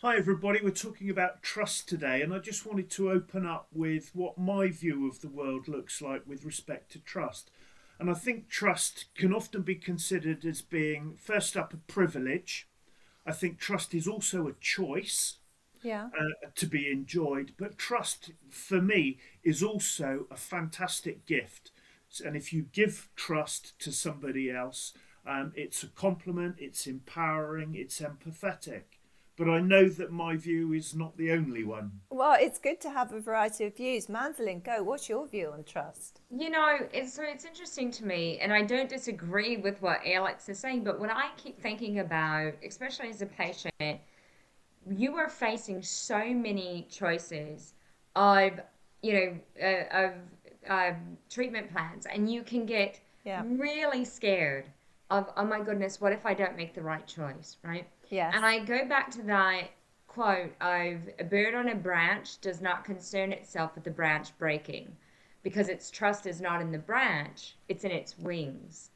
Hi, everybody. We're talking about trust today, and I just wanted to open up with what my view of the world looks like with respect to trust. And I think trust can often be considered as being, first up, a privilege. I think trust is also a choice Yeah, to be enjoyed, but trust for me is also a fantastic gift. And if you give trust to somebody else, it's a compliment, it's empowering, it's empathetic. But I know that my view is not the only one. well, it's good to have a variety of views. Mandolin, go. What's your view on trust? It's interesting to me, and I don't disagree with what Alex is saying, but what I keep thinking about, especially as a patient, you are facing so many choices of, of treatment plans, and you can get Yeah. really scared of, oh my goodness, what if I don't make the right choice, right? And Yes. I go back to that quote of a bird on a branch does not concern itself with the branch breaking because its trust is not in the branch, it's in its wings.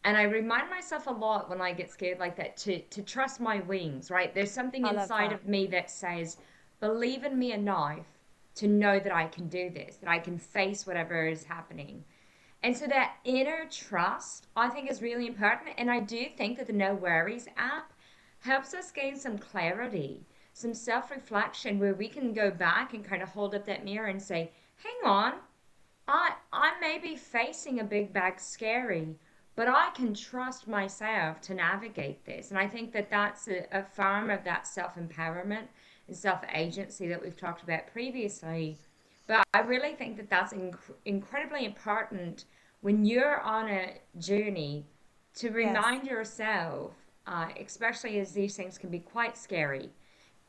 And I remind myself a lot when I get scared like that to trust my wings, right? There's something I love inside that. of me that says, believe in me enough to know that I can do this, that I can face whatever is happening. And so that inner trust, I think, is really important. And I do think that the NoWorries app helps us gain some clarity, some self reflection where we can go back and kind of hold up that mirror and say, hang on, I may be facing a big bag scary, but I can trust myself to navigate this. And I think that that's a form of that self empowerment and self agency that we've talked about previously. But I really think that that's incredibly important when you're on a journey to Yes. remind yourself, especially as these things can be quite scary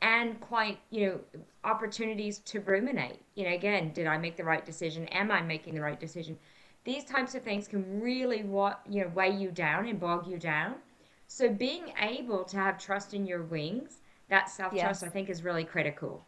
and quite, opportunities to ruminate. Again, did I make the right decision? Am I making the right decision? These types of things can really, weigh you down and bog you down. So being able to have trust in your wings, that self trust, I Yes. think, is really critical.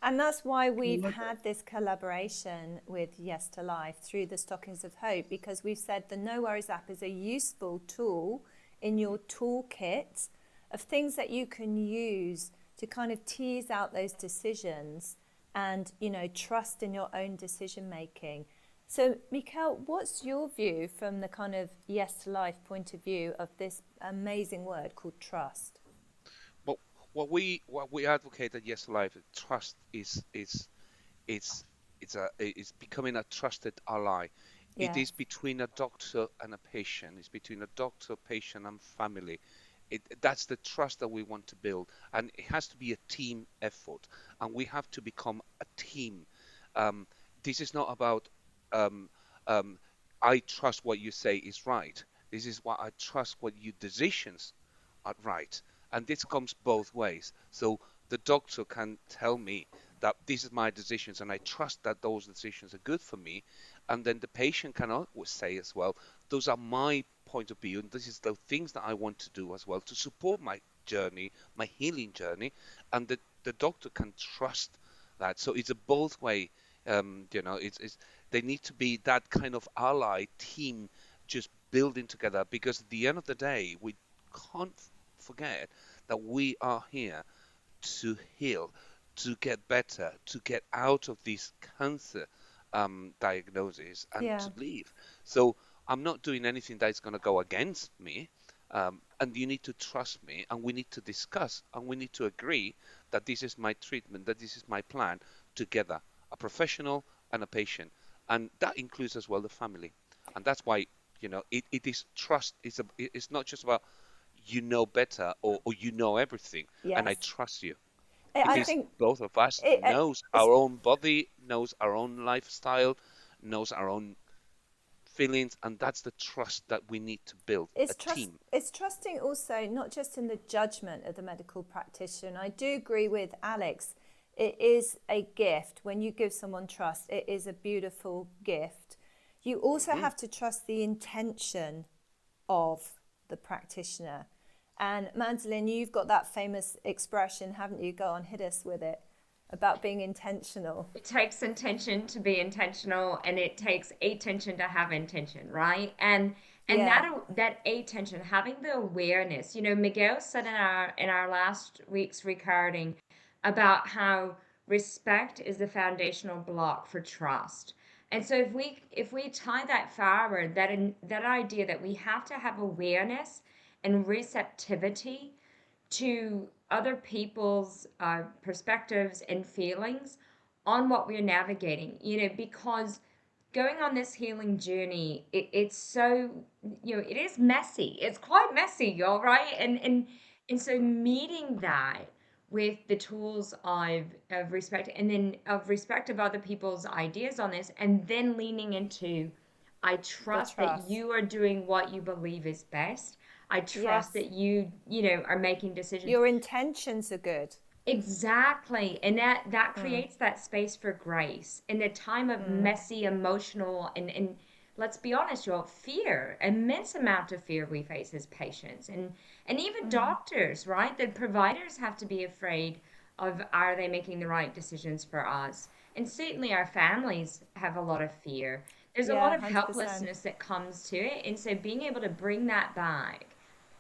And that's why we've Well, had this collaboration with Yes to Life through the Stockings of Hope, because we've said the No Worries app is a useful tool in your toolkit of things that you can use to kind of tease out those decisions and, trust in your own decision making. So, Mikhail, what's your view from the kind of Yes to Life point of view of this amazing word called trust? But what we advocate at Yes Life, trust is is becoming a trusted ally. It Yes, is between a doctor and a patient. It's between a doctor, patient, and family. That's the trust that we want to build, and it has to be a team effort, and we have to become a team. Um, this is not about um, um, I trust what you say is right. This is what I trust what your decisions are right, and this comes both ways. So the doctor can tell me that this is my decisions, and I trust that those decisions are good for me, and then the patient can always say as well, those are my point of view, and this is the things that I want to do as well to support my journey, my healing journey, and the doctor can trust that. So it's a both way. It's they need to be that kind of ally team, just building together, because at the end of the day, we can't forget that we are here to heal, to get better, to get out of this cancer diagnosis and yeah. to live. So I'm not doing anything that is going to go against me. And you need to trust me, and we need to discuss, and we need to agree that this is my treatment, that this is my plan together, a professional and a patient. And that includes as well the family. And that's why, it is trust. It's not just about you know better, or you know everything and I Yes. trust you. It I is think both of us it, knows it's our own body, knows our own lifestyle, knows our own feelings, and that's the trust that we need to build a team. it's trusting also not just in the judgment of the medical practitioner. I do agree with Alex. It is a gift. When you give someone trust, it is a beautiful gift. You also Hmm. have to trust the intention of the practitioner. And Mandolin, you've got that famous expression, haven't you? Go on, hit us with it about being intentional. It takes intention to be intentional, and it takes attention to have intention, right? And And Yeah, that attention, having the awareness, Miguel said in our last week's recording about how respect is the foundational block for trust. And so if we tie that forward, that idea that we have to have awareness and receptivity to other people's perspectives and feelings on what we're navigating, because going on this healing journey, it's so, it is messy. It's quite messy, y'all, right? And so meeting that with the tools of respect, and then of respect of other people's ideas on this, and then leaning into, I the trust that trust. you are doing what you believe is best. I trust Yes. that you are making decisions. Your intentions are good. Exactly. And that Mm, creates that space for grace in a time of mm. messy, emotional, and let's be honest, y'all, fear, immense amount of fear we face as patients. And even doctors, right? The providers have to be afraid of, are they making the right decisions for us? And certainly our families have a lot of fear. There's a lot Yeah, of 100%. helplessness that comes to it. And so being able to bring that back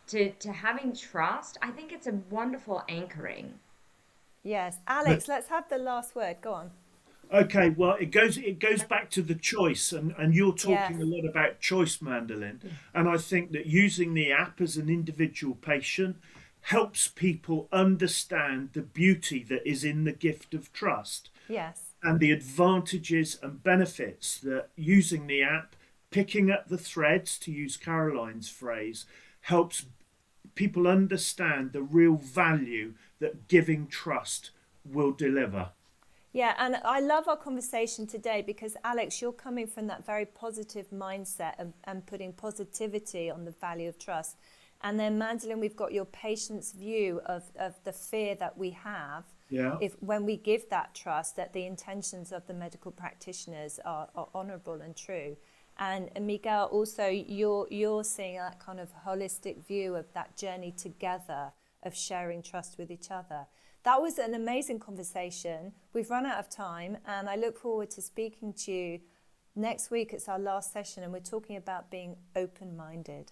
to having trust, I think it's a wonderful anchoring. Yes. Alex, let's have the last word. Go on. Okay, well, it goes back to the choice, and you're Yes. talking a lot about choice, Mandolin, and I think that using the app as an individual patient helps people understand the beauty that is in the gift of trust Yes. and the advantages and benefits that using the app, picking up the threads, to use Caroline's phrase, helps people understand the real value that giving trust will deliver. Yeah, and I love our conversation today because, Alex, you're coming from that very positive mindset and putting positivity on the value of trust. And then, Mandolin, we've got your patient's view of the fear that we have Yeah. if when we give that trust, that the intentions of the medical practitioners are honourable and true. And Miguel, also, you're seeing that kind of holistic view of that journey together of sharing trust with each other. That was an amazing conversation. We've run out of time, and I look forward to speaking to you next week. It's our last session, and we're talking about being open-minded.